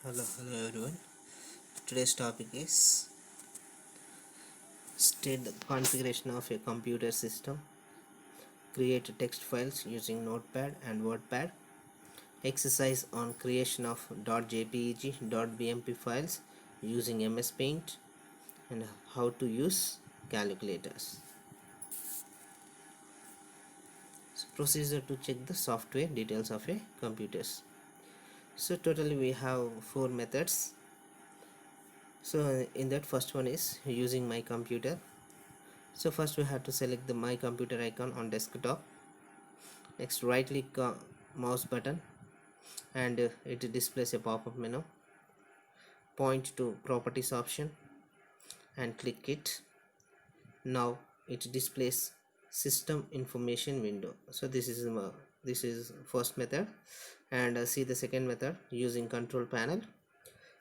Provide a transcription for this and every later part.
Hello everyone. Today's topic is state the configuration of a computer system, create text files using Notepad and WordPad, exercise on creation of .jpeg, .bmp files using MS Paint, and how to use calculators. So procedure to check the software details of a computers. So totally we have 4 methods. So in that first one is using my computer. So first we have to select the my computer icon on desktop. Next right click mouse button and it displays a pop-up menu. Point to properties option and click it. Now it displays system information window. So this is first method, and see the second method using control panel.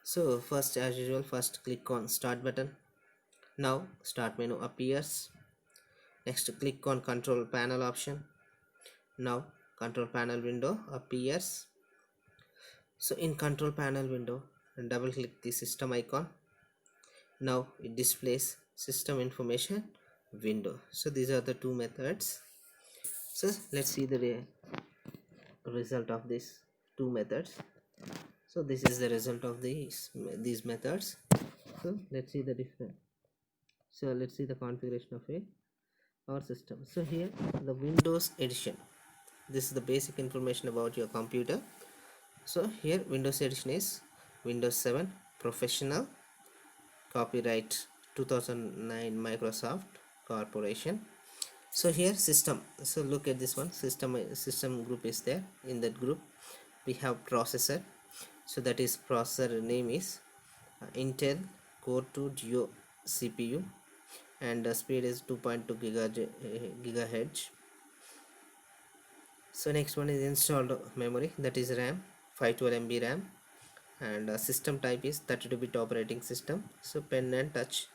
So first, as usual, first click on start button. Now start menu appears. Next click on control panel option. Now control panel window appears. So in control panel window, double click the system icon. Now it displays system information window. So these are the two methods. So let's see the result of these two methods. So this is the result of these methods. So let's see the difference. So let's see the configuration of our system. So here the Windows edition, this is the basic information about your computer. So here Windows edition is Windows 7 Professional, copyright 2009 Microsoft Corporation. So here system, so look at this one, system group is there. In that group we have processor, so that is processor name is Intel Core 2 Duo CPU, and the speed is 2.2 gigahertz. So next one is installed memory, that is RAM, 512 MB RAM, and system type is 32-bit operating system. So pen and touch,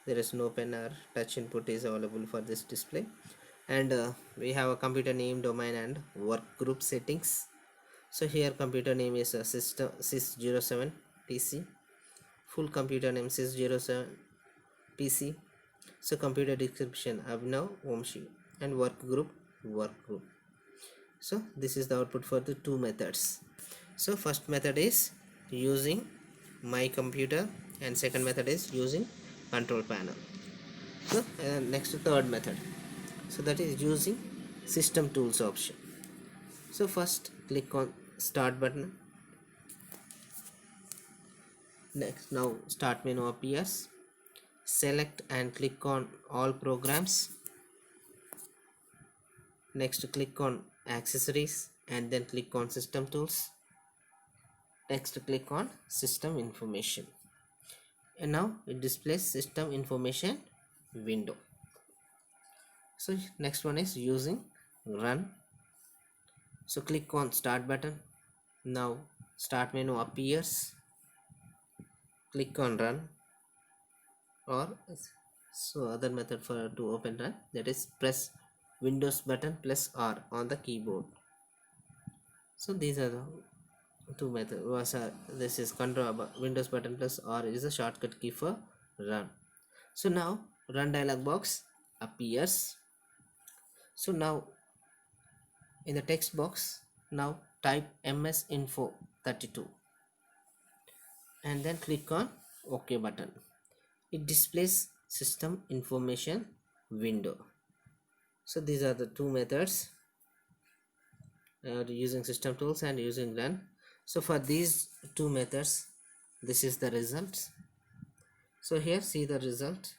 there is no pen or touch input is available for this display. And we have a computer name, domain, and work group settings. So here computer name is system sys07 PC, full computer name sys07 PC. So computer description Abhinav Vamshi, and work group. So this is the output for the two methods. So first method is using my computer, and second method is using control panel. So next third method, so that is using system tools option. So first click on start button. Next, now start menu appears. Select and click on all programs. Next click on accessories and then click on system tools. Next click on system information, and now it displays system information window. So next one is using run. So click on start button. Now start menu appears. Click on run, or so other method for to open run, that is press Windows button plus R on the keyboard. So these are the two methods. This is control Windows button plus R is a shortcut key for run. So now run dialog box appears. So now in the text box, now type MS Info 32 and then click on OK button. It displays system information window. So these are the two methods, using system tools and using run. So for these two methods, this is the result. So here see the result,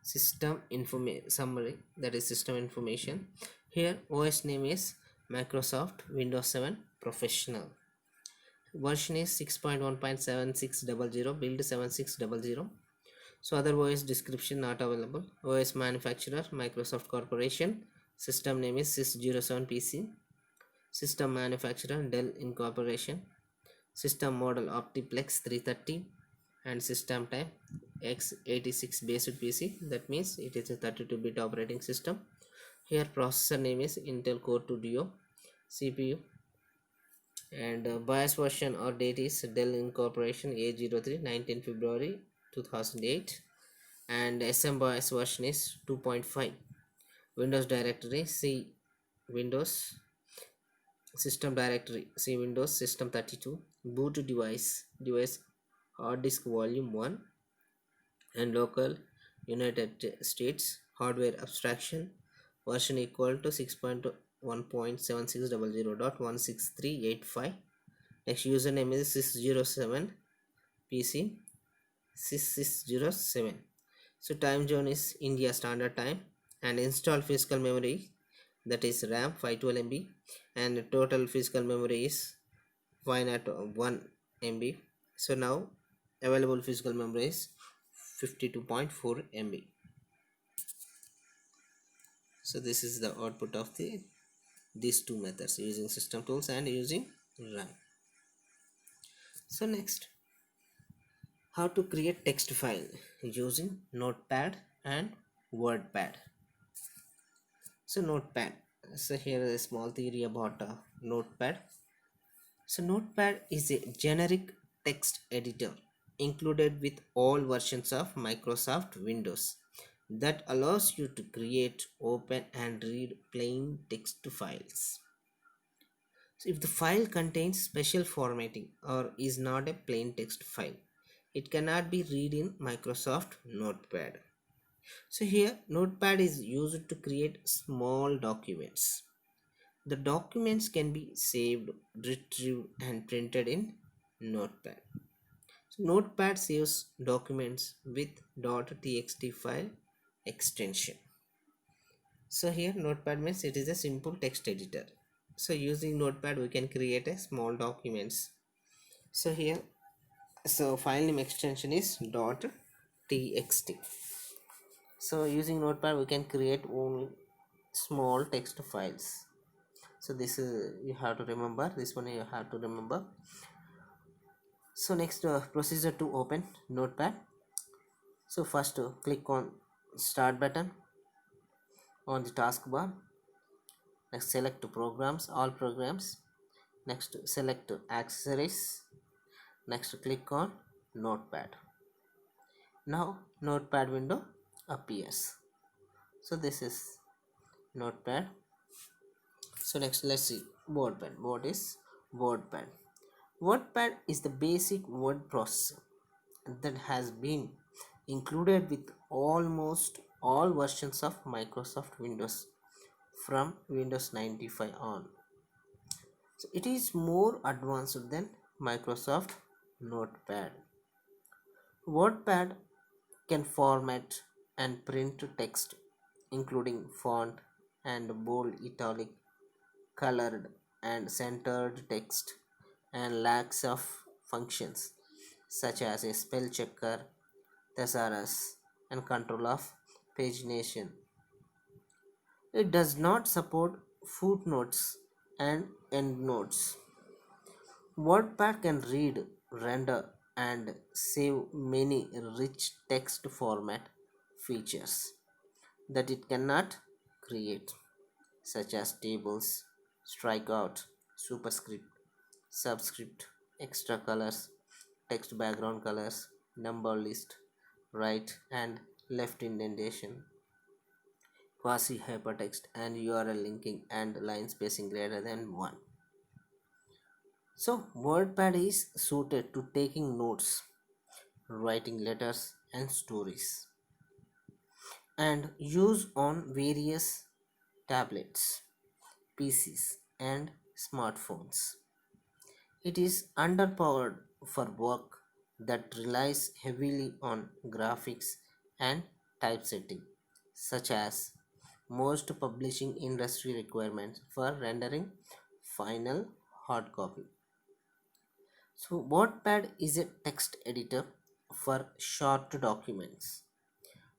system information summary, that is system information. Here OS name is Microsoft Windows 7 Professional, version is 6.1.7600, build 7600. So other OS description not available. OS manufacturer Microsoft Corporation, system name is sys07 PC, system manufacturer Dell Incorporation, system model Optiplex 330, and system type x86 based PC, that means it is a 32-bit operating system. Here processor name is Intel Core 2 Duo CPU, And bias version or date is Dell Incorporation A03 19 February 2008, and SM bias version is 2.5. Windows directory C Windows, system directory C Windows system 32, boot device hard disk volume 1, and local United States hardware abstraction version equal to 6.1.7600.16385. Next username is 607 PC 6607. So time zone is India Standard Time, and installed physical memory, that is RAM 512 MB, and total physical memory is 501 MB. So now available physical memory is 52.4 MB. So this is the output of these two methods, using system tools and using RAM. So next, how to create text file using Notepad and WordPad. So Notepad. So here is a small theory about Notepad. So Notepad is a generic text editor included with all versions of Microsoft Windows that allows you to create, open and read plain text files. So if the file contains special formatting or is not a plain text file, it cannot be read in Microsoft Notepad. So here Notepad is used to create small documents. The documents can be saved, retrieved and printed in Notepad. So Notepad saves documents with .txt file extension. So here Notepad means it is a simple text editor. So using Notepad we can create a small documents. So here, so file name extension is .txt. So using Notepad we can create only small text files. So this is, you have to remember, this one you have to remember. So next, procedure to open Notepad. So first, click on start button on the taskbar. Next, select programs, all programs. Next, select accessories. Next, click on Notepad. Now Notepad window appears. So this is Notepad. So next, let's see WordPad. What is WordPad? WordPad is the basic word processor that has been included with almost all versions of Microsoft Windows from Windows 95 on. So it is more advanced than Microsoft Notepad. WordPad can format and print text, including font and bold, italic, colored and centered text, and lacks of functions such as a spell checker, thesaurus, and control of pagination. It does not support footnotes and endnotes. WordPad can read, render, and save many rich text format features that it cannot create, such as tables, strikeout, superscript, subscript, extra colors, text background colors, number list, right and left indentation, quasi hypertext, and URL linking and line spacing greater than 1. So WordPad is suited to taking notes, writing letters and stories, and use on various tablets, PCs and smartphones. It is underpowered for work that relies heavily on graphics and typesetting, such as most publishing industry requirements for rendering final hard copy. So WordPad is a text editor for short documents.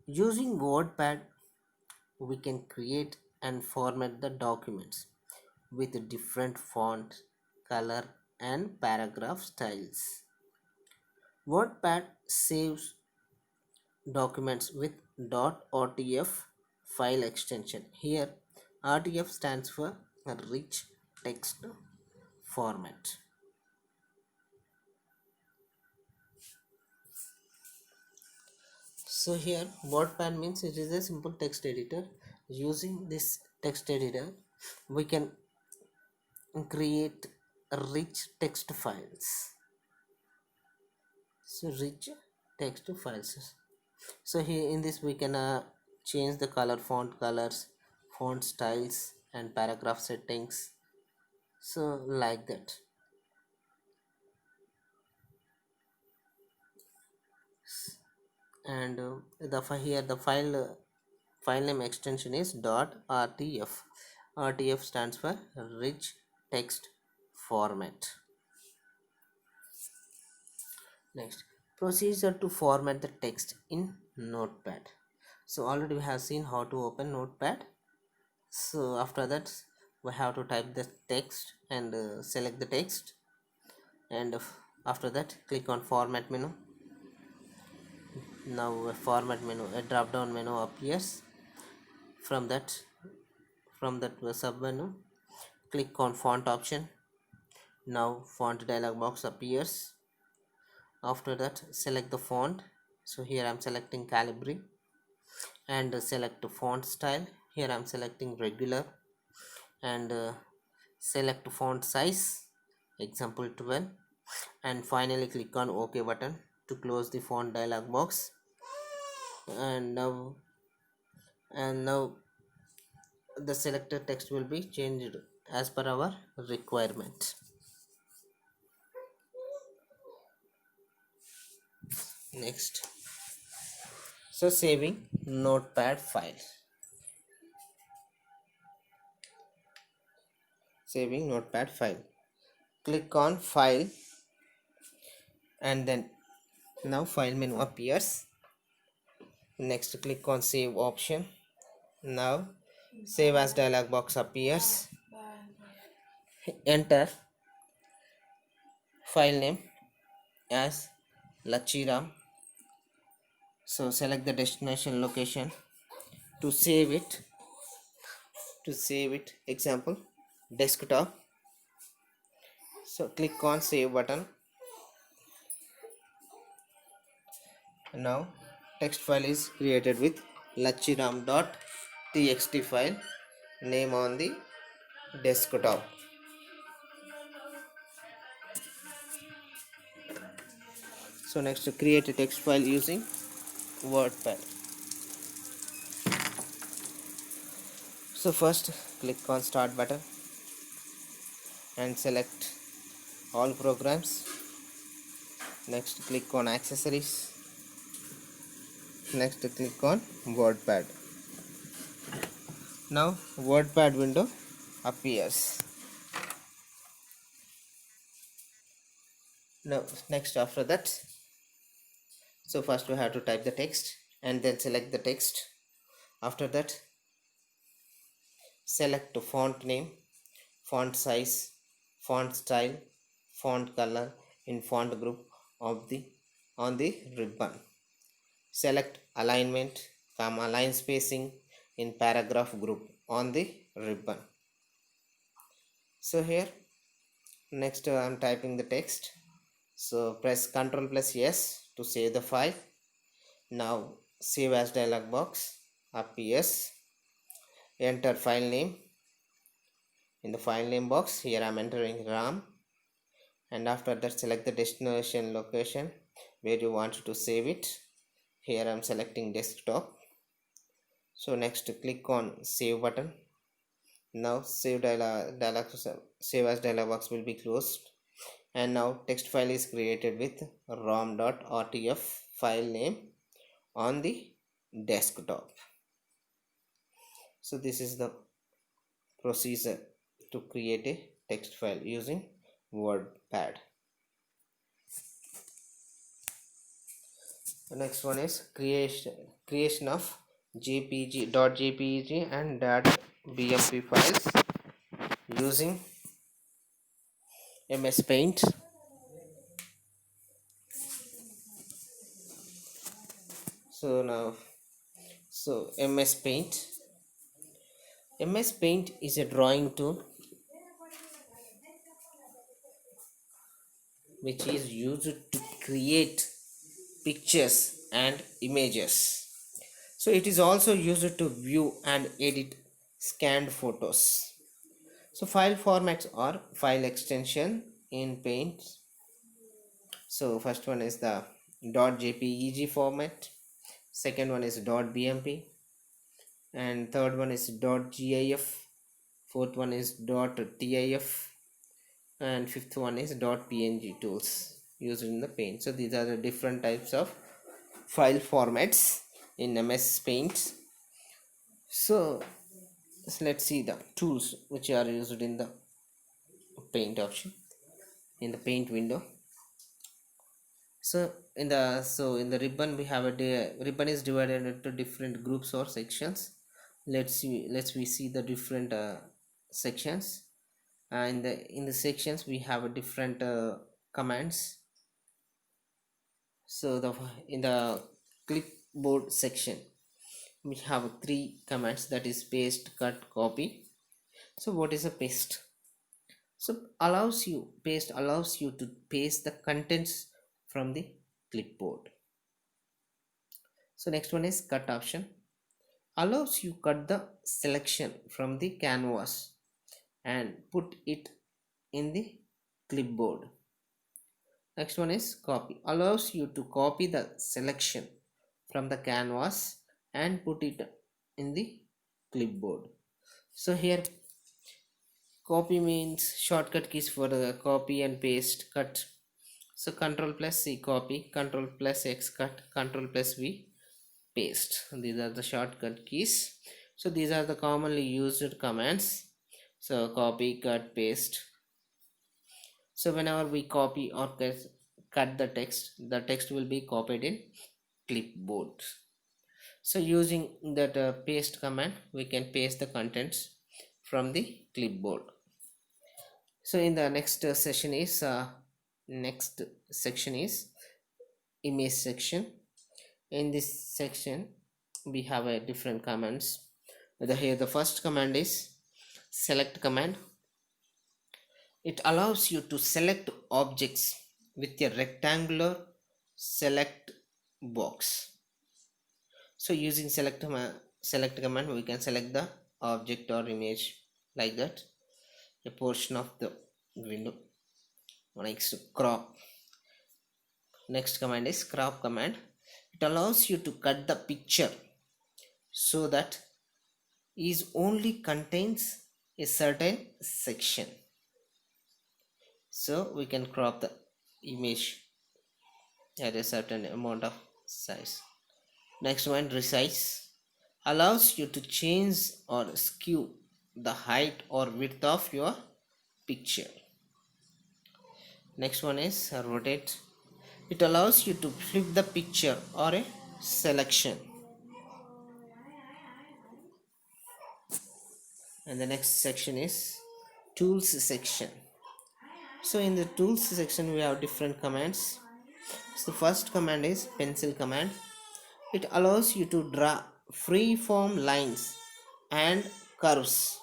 Using WordPad, we can create and format the documents with different font, color, and paragraph styles. WordPad saves documents with .rtf file extension. Here, RTF stands for Rich Text Format. So here WordPad means it is a simple text editor. Using this text editor we can create rich text files. So rich text files. So here in this we can change the color, font colors, font styles and paragraph settings, so like that. And here the file name extension is .rtf. rtf stands for rich text format. Next, procedure to format the text in Notepad. So already we have seen how to open Notepad. So after that we have to type the text and select the text, and after that click on format menu. Now a format menu, a drop down menu appears. From that sub menu click on font option. Now font dialog box appears. After that select the font. So here I'm selecting Calibri, and select font style. Here I'm selecting regular, and select font size, example 12, and finally click on OK button to close the font dialog box. And now the selected text will be changed as per our requirement. Next, so saving notepad file. Saving notepad file, click on file, and then now file menu appears. Next click on save option. Now save as dialog box appears. Enter file name as Lachiram. So select the destination location to save it. Example desktop. So click on save button. Now text file is created with lachiram.txt file, name on the desktop. So next, to create a text file using WordPad. So first click on start button and select all programs. Next click on accessories. Next click on WordPad. Now WordPad window appears. Now next, after that, so first we have to type the text and then select the text. After that select font name, font size, font style, font color in font group of the on the ribbon. Select alignment, align spacing in paragraph group on the ribbon. So here next I'm typing the text. So press Ctrl plus S to save the file. Now save as dialog box appears. Enter file name. In the file name box, here I am entering RAM, and after that select the destination location where you want to save it. Here I am selecting desktop. So next click on save button. Now save as dialog box will be closed, and now text file is created with rom.rtf file name on the desktop. So this is the procedure to create a text file using WordPad. The next one is creation of .jpg and .bmp files using MS Paint. So MS Paint. MS Paint is a drawing tool which is used to create pictures and images. So it is also used to view and edit scanned photos. So file formats are file extension in Paint. So first one is the .jpeg format, second one is .bmp, and third one is .gif, fourth one is .tif, and fifth one is .png tools used in the Paint. So these are the different types of file formats in MS Paint. So let's see the tools which are used in the Paint option in the Paint window. So in the ribbon we have ribbon is divided into different groups or sections. Let's we see the different sections. And in the sections we have a different commands. So in the clipboard section we have three commands, that is paste, cut, copy. So what is a paste? So paste allows you to paste the contents from the clipboard. So next one is cut option, allows you cut the selection from the canvas and put it in the clipboard. Next one is copy, allows you to copy the selection from the canvas and put it in the clipboard. So here copy means shortcut keys for the copy and paste, cut. So control plus C copy, control plus X cut, control plus V paste. These are the shortcut keys. So these are the commonly used commands. So copy, cut, paste. So whenever we copy or cut the text will be copied in clipboard. So using that paste command we can paste the contents from the clipboard. So in the next next section is image section. In this section we have a different commands. Here the first command is select command. It allows you to select objects with a rectangular select box. So using select command we can select the object or image like that, a portion of the window. Next, crop. Next command is crop command. It allows you to cut the picture so that it only contains a certain section. So we can crop the image at a certain amount of size. Next one, resize, allows you to change or skew the height or width of your picture. Next one is rotate. It allows you to flip the picture or a selection. And the next section is tools section. So in the tools section we have different commands. So the first command is pencil command. It allows you to draw free-form lines and curves.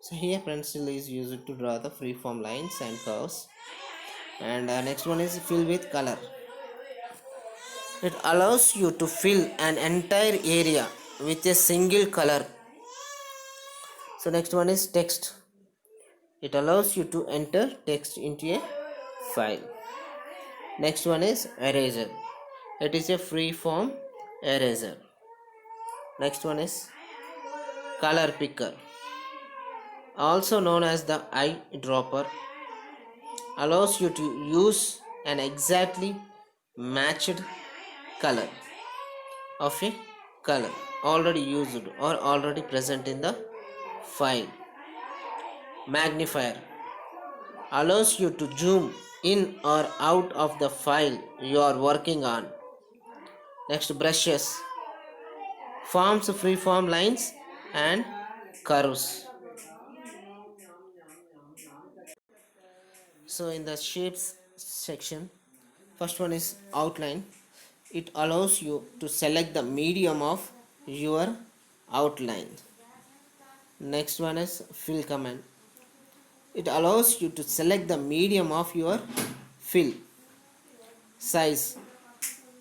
So here pencil is used to draw the free-form lines and curves. And next one is fill with color. It allows you to fill an entire area with a single color. So next one is text. It allows you to enter text into a file. Next one is eraser. It is a free-form eraser. Next one is color picker, also known as the eyedropper, allows you to use an exactly matched color of a color already used or already present in the file. Magnifier allows you to zoom in or out of the file you are working on. Next, brushes forms free-form lines and curves. So in the shapes section, first one is outline. It allows you to select the medium of your outline. Next one is fill command. It allows you to select the medium of your fill. Size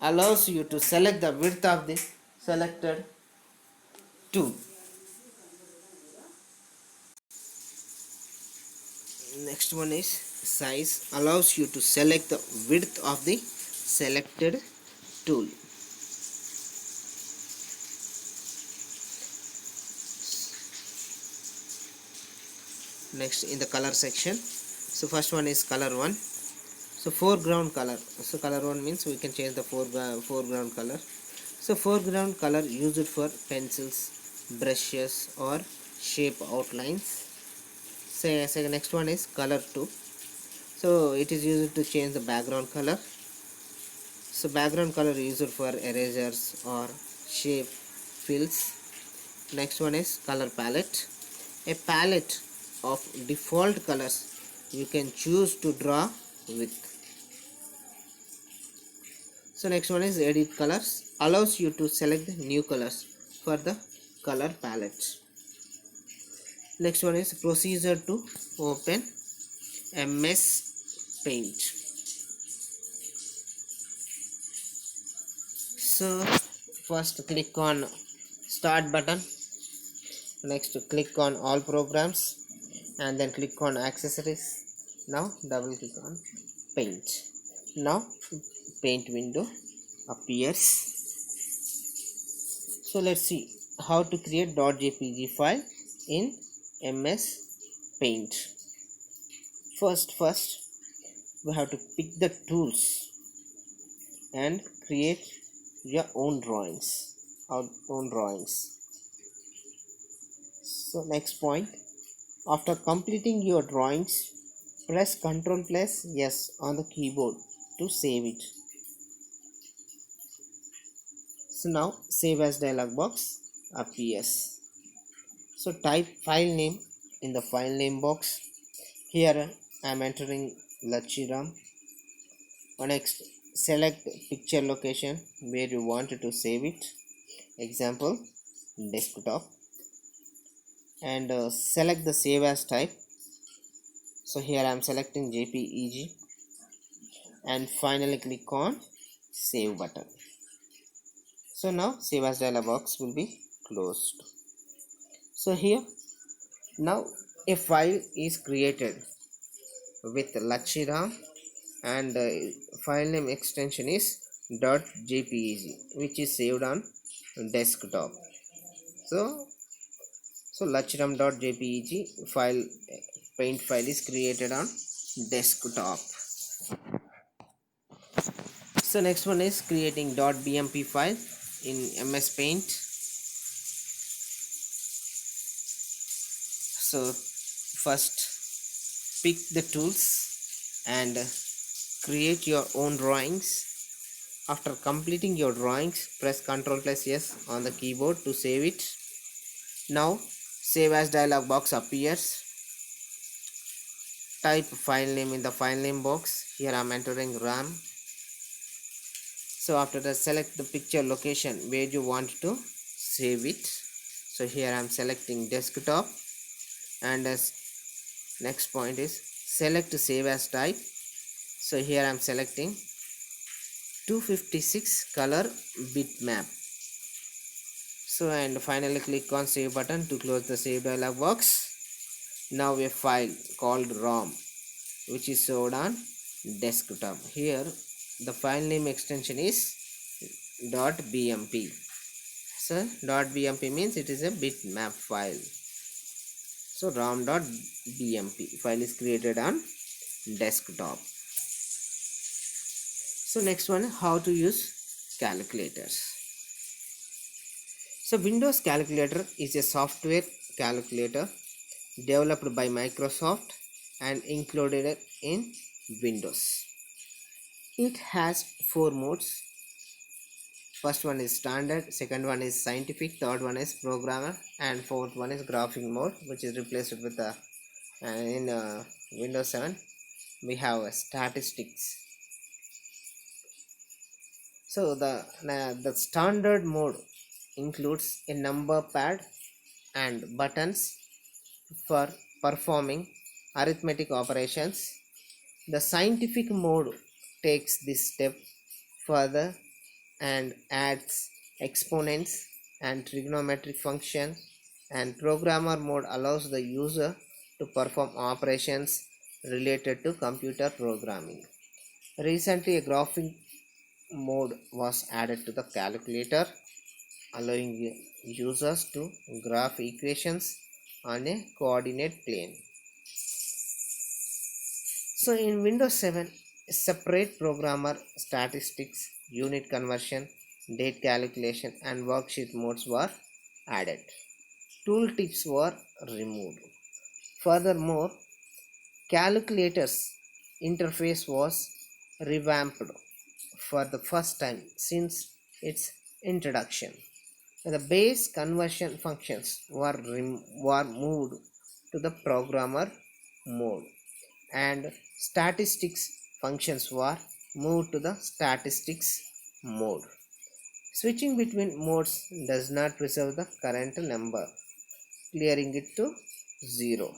allows you to select the width of the selected tool. Next one is size, allows you to select the width of the selected tool. Next, in the color section, so first one is color 1. So foreground color, so color 1 means we can change the foreground color. So foreground color used for pencils, brushes or shape outlines. Say next one is color 2. So it is used to change the background color. So background color used for erasers or shape fills. Next one is color palette, a palette of default colors you can choose to draw with. So next one is edit colors, allows you to select the new colors for the color palette. Next one is procedure to open MS Paint. So first click on start button, next click on all programs and then click on accessories. Now double click on paint. Now paint window appears. So let's see how to create .jpg file in MS Paint. First we have to pick the tools and create your own drawings, our own drawings. So next point, after completing your drawings, press Ctrl plus S on the keyboard to save it. So now save as dialog box appears. So type file name in the file name box. Here I am entering Lachiram. Next, select picture location where you want to save it. Example, desktop. And select the save as type. So here I am selecting JPEG. And finally click on save button. So now save as dialog box will be closed. So here now a file is created with Lachiram and file name extension is .jpeg, which is saved on desktop. So lachiram.jpeg file, paint file is created on desktop. So next one is creating .bmp file in MS Paint. So first pick the tools and create your own drawings. After completing your drawings, press Ctrl plus S on the keyboard to save it. Now save as dialog box appears. Type file name in the file name box. Here I am entering RAM. So after that, select the picture location where you want to save it. So here I am selecting desktop, and as next point is select save as type. So here I am selecting 256 color bitmap. So and finally click on save button to close the save dialog box. Now a file called ROM which is stored on desktop. Here the file name extension is .bmp. So .bmp means it is a bitmap file. So rom.bmp file is created on desktop. So next one, how to use calculators. So Windows Calculator is a software calculator developed by Microsoft and included in Windows. It has 4 modes. First one is standard, second one is scientific, third one is programmer, and fourth one is graphic mode, which is replaced with the in Windows 7 we have statistics. So the standard mode includes a number pad and buttons for performing arithmetic operations. The scientific mode takes this step further and adds, exponents and trigonometric function, and programmer mode allows the user to perform operations related to computer programming. Recently, a graphing mode was added to the calculator, allowing users to graph equations on a coordinate plane. So in Windows 7, separate programmer statistics, unit conversion, date calculation and worksheet modes were added. Tooltips were removed. Furthermore, calculator's interface was revamped for the first time since its introduction. The base conversion functions were moved to the programmer mode, and statistics functions were moved to the statistics mode. Switching between modes does not preserve the current number, clearing it to 0.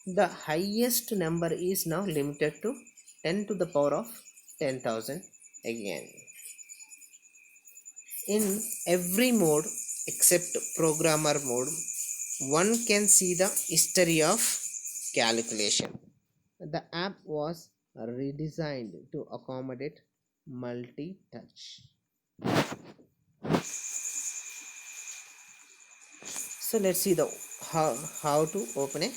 The highest number is now limited to 10 to the power of 10,000 again. In every mode except programmer mode, one can see the history of calculation. The app was redesigned to accommodate multi-touch. So let's see the how to open a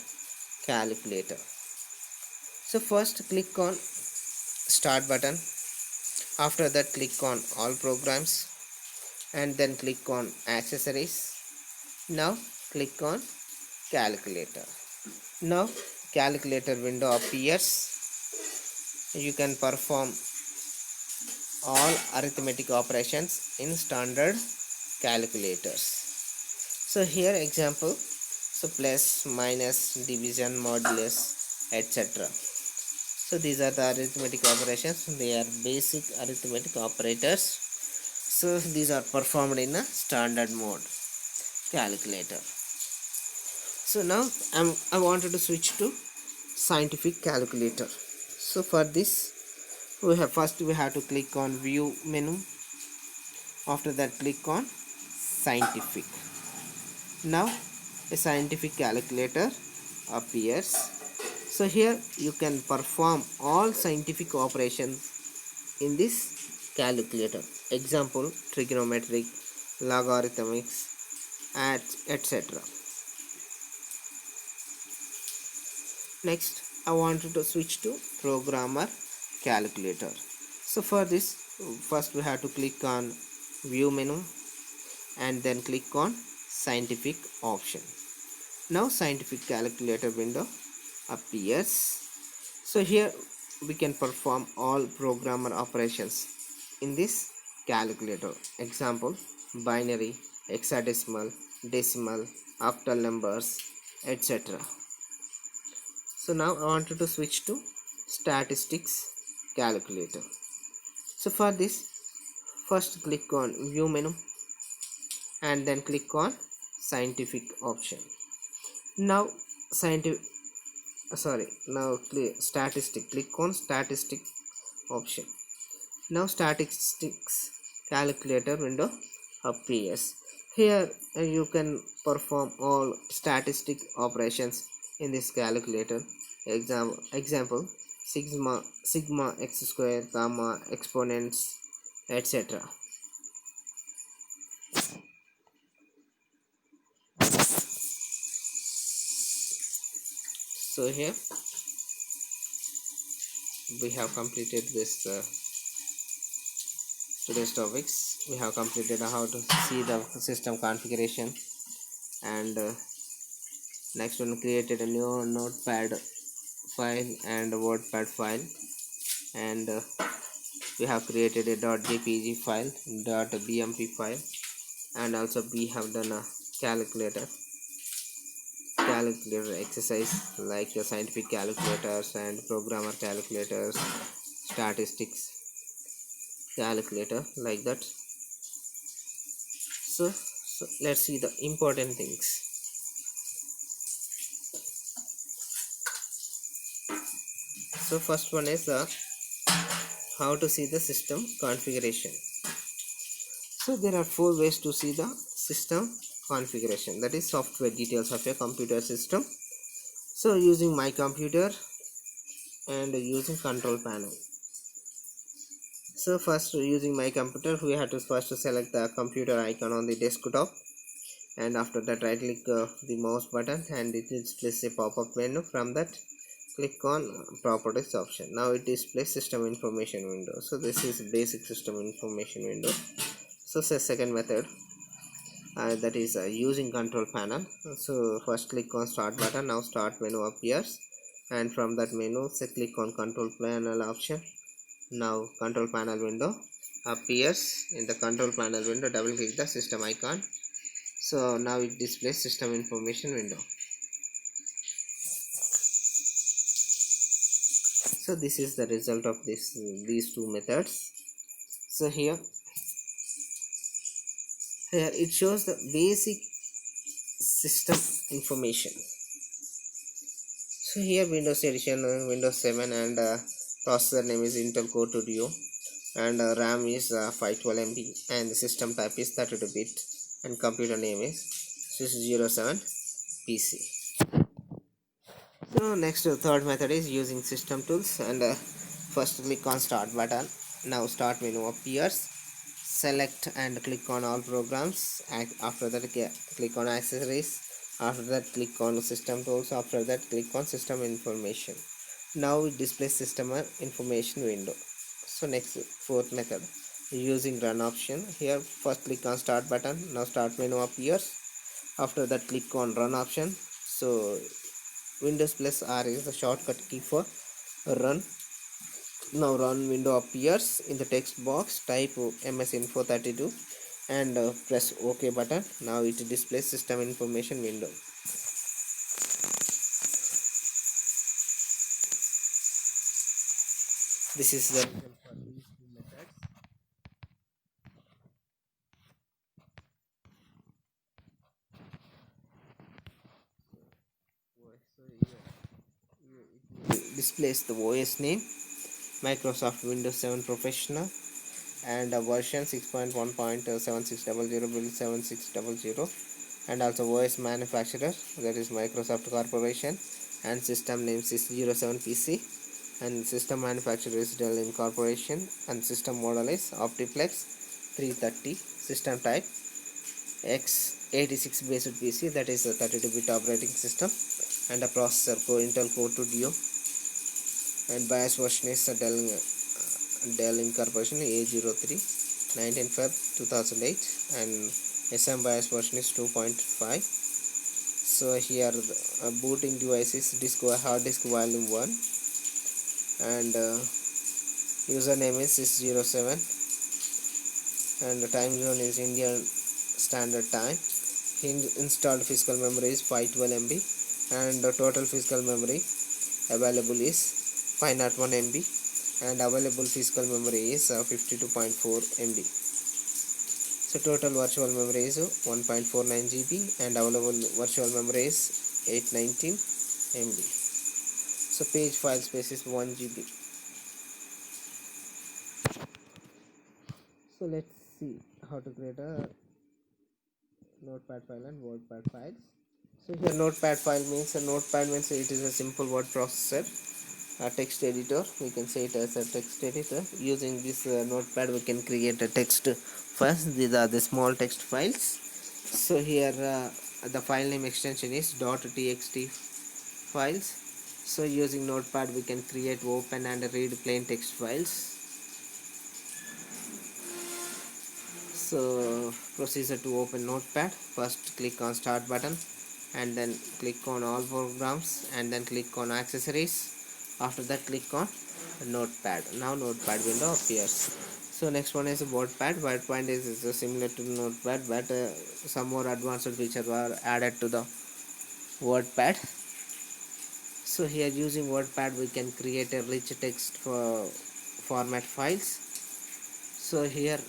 calculator. So first click on start button. After that click on all programs and then click on accessories. Now click on calculator. Now calculator window appears. You can perform all arithmetic operations in standard calculators. So here example, so plus, minus, division, modulus, etc. So these are the arithmetic operations. They are basic arithmetic operators. So these are performed in a standard mode calculator. So now I wanted to switch to scientific calculator. So for this we have to click on view menu. After that click on scientific. Now a scientific calculator appears. So here you can perform all scientific operations in this calculator. Example, trigonometric, logarithmics, etc. Next I wanted to switch to programmer calculator. So for this first we have to click on view menu and then click on scientific option. Now scientific calculator window appears. So here we can perform all programmer operations in this calculator. Example, binary, hexadecimal, decimal, octal numbers, etc. So now I wanted to switch to statistics calculator. So for this first click on view menu and then click on scientific option. Now statistic, click on statistic option. Now statistics calculator window appears. Here you can perform all statistic operations in this calculator. Example, sigma x square, gamma, exponents, etc. So here we have completed this today's topics. We have completed how to see the system configuration, and next one created a new notepad file and WordPad file, and we have created a .jpg file, .bmp file, and also we have done a calculator exercise like the scientific calculators and programmer calculators, statistics calculator, like that. So let's see the important things. So first one is how to see the system configuration. So there are four ways to see the system configuration, that is software details of a computer system. So using my computer and using control panel. So first, using my computer, we have to first select the computer icon on the desktop, and after that right click the mouse button and it displays a pop-up menu. From that click on properties option. Now it displays system information window. So this is basic system information window. So say second method, that is using control panel. So first click on start button. Now start menu appears, and from that menu say click on control panel option. Now control panel window appears. In the control panel window, double click the system icon. So now it displays system information window. So this is the result of these two methods. So here it shows the basic system information. So here Windows edition Windows 7, and processor name is Intel Core 2 Duo, and RAM is 512 MB, and the system type is 32-bit, and computer name is 607 PC. So next third method is using system tools, and first click on start button. Now start menu appears. Select and click on all programs. After that click on accessories. After that click on system tools. After that click on system information. Now it displays system information window. So next fourth method, using run option. Here first click on start button. Now start menu appears. After that click on run option. So Windows plus R is the shortcut key for run. Now run window appears. In the text box type ms info 32 and press OK button. Now it displays system information window. This is the result for these two methods. It displays the OS name Microsoft Windows 7 Professional, and version 6.1.7600 build 7600, and also OS manufacturer, that is Microsoft Corporation, and system name is 07 PC, and system manufacturer is Dell Incorporation, and system model is Optiplex 330, system type x86 based PC, that is a 32-bit operating system, and a processor Intel Core 2 Duo, and BIOS version is Dell Incorporation A03 19 Feb 2008, and SM BIOS version is 2.5. So here the booting device is hard disk volume 1, and username is 607, and the time zone is Indian Standard Time. Installed physical memory is 512 MB, and the total physical memory available is 501 MB, and available physical memory is 52.4 MB. So total virtual memory is 1.49 GB, and available virtual memory is 819 MB. So page file space is 1 GB. So let's see how to create a Notepad file and WordPad files. So here Notepad file means it is a simple word processor, a text editor. We can say it as a text editor. Using this Notepad, we can create a text files. These are the small text files. So here the file name extension is .txt files. So using Notepad, we can create, open and read plain text files. So procedure to open Notepad: first click on start button, and then click on all programs, and then click on accessories. After that click on Notepad. Now Notepad window appears. So next one is WordPad. WordPad is similar to Notepad, but some more advanced features were added to the WordPad. So here using WordPad, we can create a rich text for format files. So here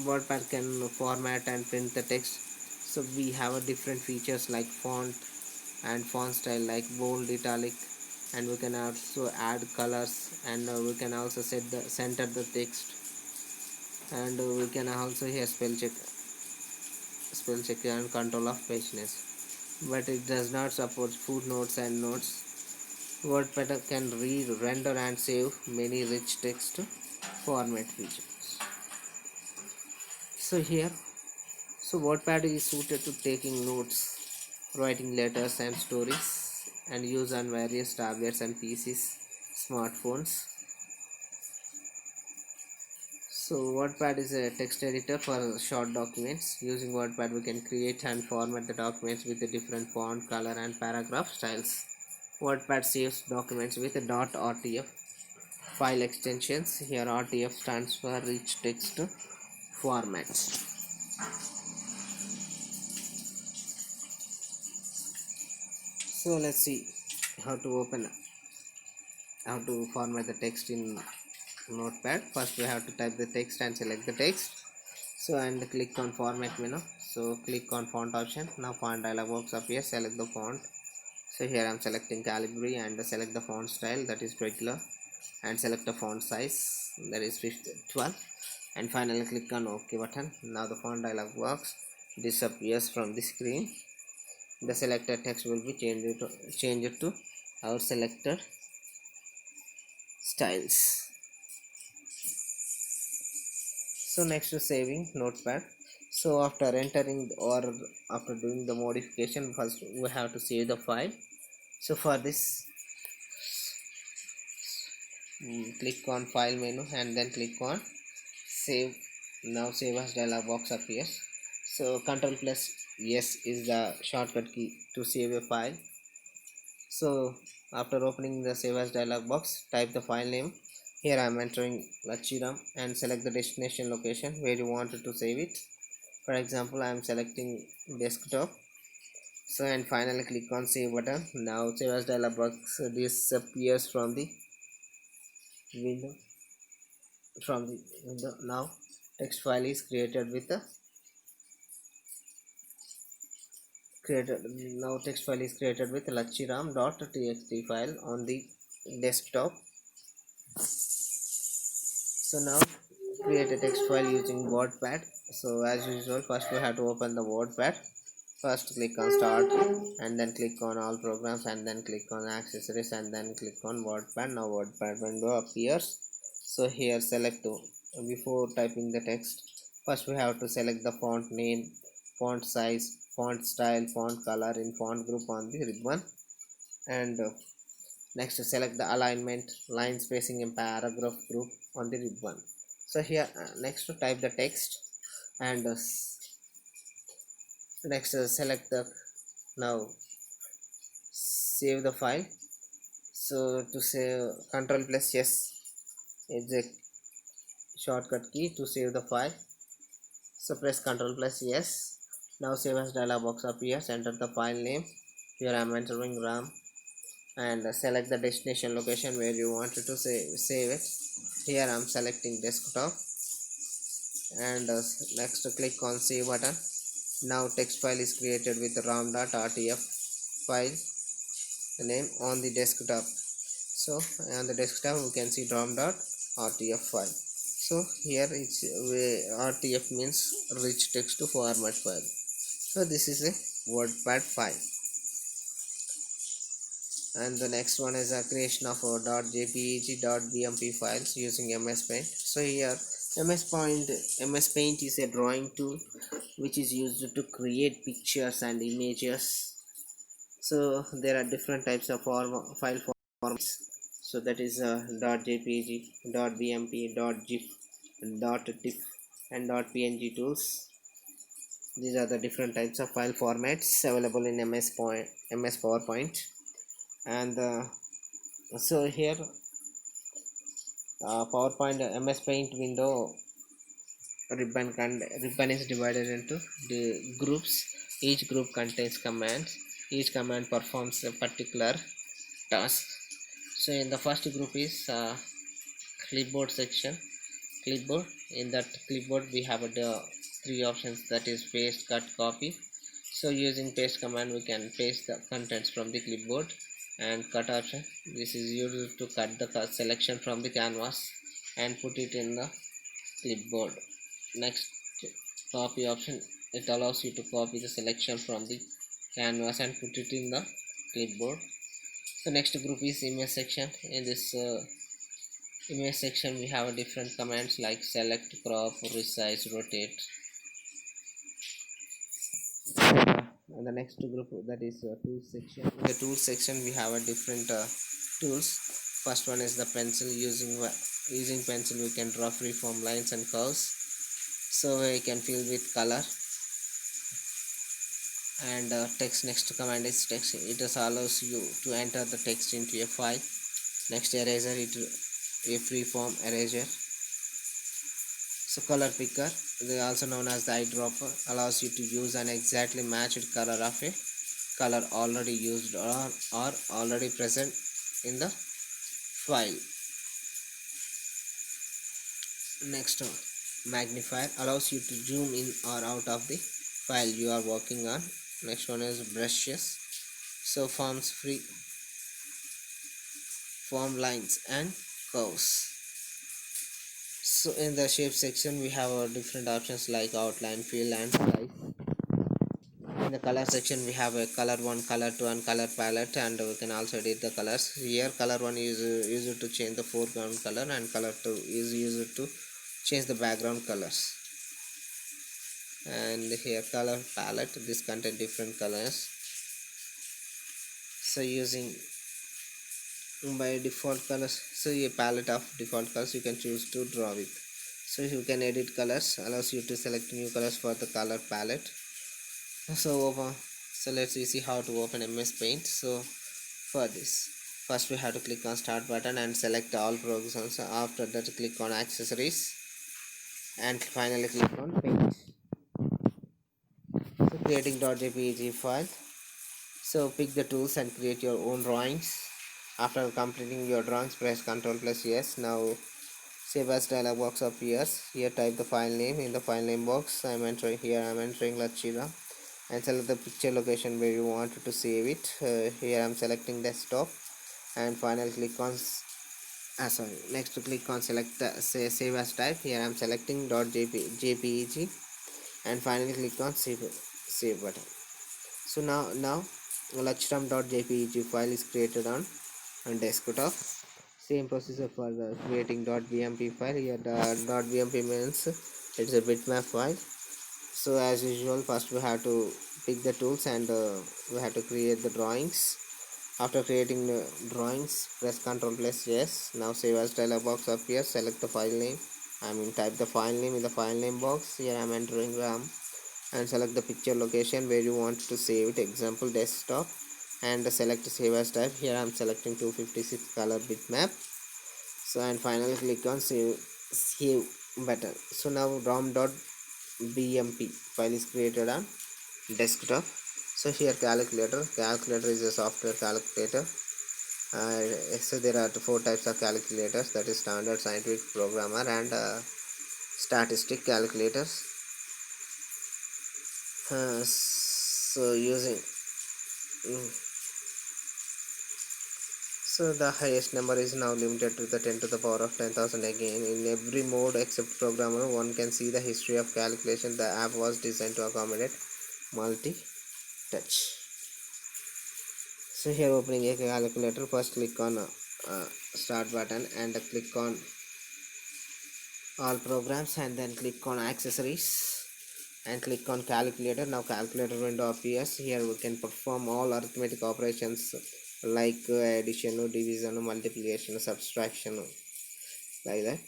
WordPad can format and print the text. So we have a different features like font and font style like bold, italic, and we can also add colors, and we can also set the center the text. and we can also here spell check and control of pageness, but it does not support footnotes and notes. WordPad can read, render and save many rich text format features. So here, so WordPad is suited to taking notes, writing letters and stories, and use on various tablets and PCs, smartphones. So WordPad is a text editor for short documents. Using WordPad we can create and format the documents with a different font, color and paragraph styles. WordPad saves documents with a .rtf file extensions. Here RTF stands for rich text formats. So let's see how to format the text in Notepad. First we have to type the text and select the text. So and click on format menu. So click on font option. Now font dialog box appears. Select the font. So here I am selecting Calibri and select the font style, that is regular, and select the font size, that is 12, and finally click on OK button. Now the font dialog box disappears from the screen. The selected text will be changed to our selected styles. So next is saving Notepad. So after entering or after doing the modification, first we have to save the file. So for this, click on file menu and then click on save. Now save as dialog box appears. So Ctrl plus yes is the shortcut key to save a file. So after opening the save as dialog box, type the file name. Here I am entering Lachiram and select the destination location where you wanted to save it. For example, I am selecting desktop. So and finally click on save button. Now save as dialog box disappears from the window. Now text file is created with the created now text file is created with lachiram.txt file on the desktop. So now create a text file using WordPad. So as usual, first we have to open the WordPad. First click on start and then click on all programs and then click on accessories and then click on WordPad. Now WordPad window appears. So here select before typing the text, first we have to select the font name, font size, font style, font color in font group on the ribbon, and next select the alignment, line spacing and paragraph group on the ribbon. So here next to type the text and next select the now save the file. So to save, Ctrl plus yes is a shortcut key to save the file. So press Ctrl plus yes. Now save as dialog box appears. Enter the file name. Here I am entering RAM and select the destination location where you wanted to save it. Here I am selecting desktop and next click on save button. Now text file is created with ram.rtf file name on the desktop. So on the desktop we can see ram.rtf file. So here it's rtf means rich text to format file. So this is a WordPad file. And the next one is a creation of a .jpeg, .bmp files using MS Paint. So here MS Paint is a drawing tool which is used to create pictures and images. So there are different types of file formats. So that is .jpeg, .bmp, .gif, .tiff and .png tools. These are the different types of file formats available in MS PowerPoint. And so here PowerPoint MS Paint window ribbon is divided into the groups. Each group contains commands. Each command performs a particular task. So in the first group is clipboard section. Clipboard, in that clipboard we have three options, that is paste, cut, copy. So using paste command we can paste the contents from the clipboard, and cut option, this is used to cut the selection from the canvas and put it in the clipboard. next copy option, it allows you to copy the selection from the canvas and put it in the clipboard. So next group is image section. In this image section we have different commands like select, crop, resize, rotate. And the next group, that is tools section. In the tools section we have a different tools. First one is the pencil. Using pencil we can draw freeform lines and curves, so we can fill with color. And text, next command is text. It just allows you to enter the text into a file. Next, eraser, a freeform eraser. So color picker, they also known as the eyedropper, allows you to use an exactly matched color of a color already used or already present in the file. Next one, magnifier, allows you to zoom in or out of the file you are working on. Next one is brushes, so form lines and curves. So in the shape section we have different options like outline, fill and size. In the color section we have a color 1, color 2 and color palette, and we can also edit the colors. Here color 1 is used to change the foreground color, and color 2 is used to change the background colors. And here color palette, this contain different colors. So using by default colors, so a palette of default colors you can choose to draw with. So you can edit colors, allows you to select new colors for the color palette. So let's see how to open MS Paint. So for this, first we have to click on start button and select all programs. After that click on accessories and finally click on paint. So creating .jpg file. So pick the tools and create your own drawings. After completing your drawings, press Ctrl plus yes. Now save as dialog box appears. Here type the file name. In the file name box I am entering Lachira, and select the picture location where you want to save it. Here I am selecting desktop, and finally click on next to click on select save as type. Here I am selecting .jpeg, and finally click on save button. So now Lachram.jpeg file is created on desktop. Same procedure for the creating .bmp file. Here the .bmp means it's a bitmap file. So as usual, first we have to pick the tools, and we have to create the drawings. After creating the drawings, press Ctrl plus yes. Now save as dialog box appears. Select the file name. Type the file name in the file name box. Here I am entering RAM, and select the picture location where you want to save it. Example desktop, and select save as type. Here I am selecting 256 color bitmap. So and finally click on save button. So now rom.bmp file is created on desktop. So here calculator is a software calculator. So there are 4 types of calculators, that is standard, scientific, programmer and statistic calculators. So using so the highest number is now limited to the 10 to the power of 10,000. Again, in every mode except programmer, one can see the history of calculation. The app was designed to accommodate multi-touch. So here opening a calculator, first click on start button and click on all programs, and then click on accessories and click on calculator. Now calculator window appears. Here we can perform all arithmetic operations like addition, division, multiplication, subtraction, like that.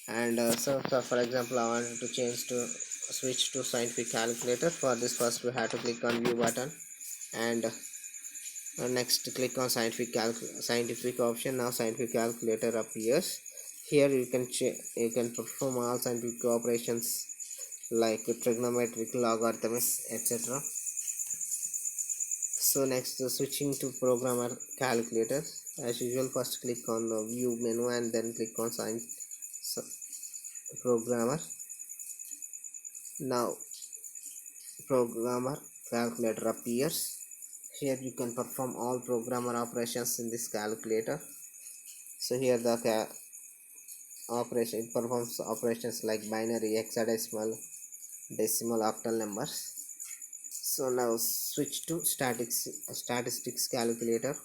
And so for example I wanted to switch to scientific calculator. For this, first we have to click on view button, and next click on scientific option. Now scientific calculator appears. Here you can perform all scientific operations like trigonometric, logarithms, etc. So next, switching to programmer calculator. As usual, first click on the view menu and then click on programmer. Now programmer calculator appears. Here you can perform all programmer operations in this calculator. So here the operation, it performs operations like binary, hexadecimal, decimal, octal numbers. So now switch to statistics calculator.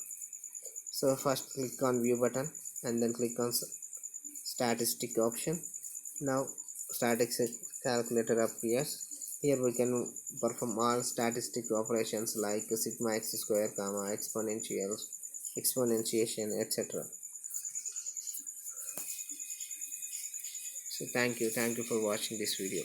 So first click on view button and then click on statistic option. Now statistics calculator appears. Here we can perform all statistic operations like sigma x square, comma exponential, exponentiation, etc. So thank you for watching this video.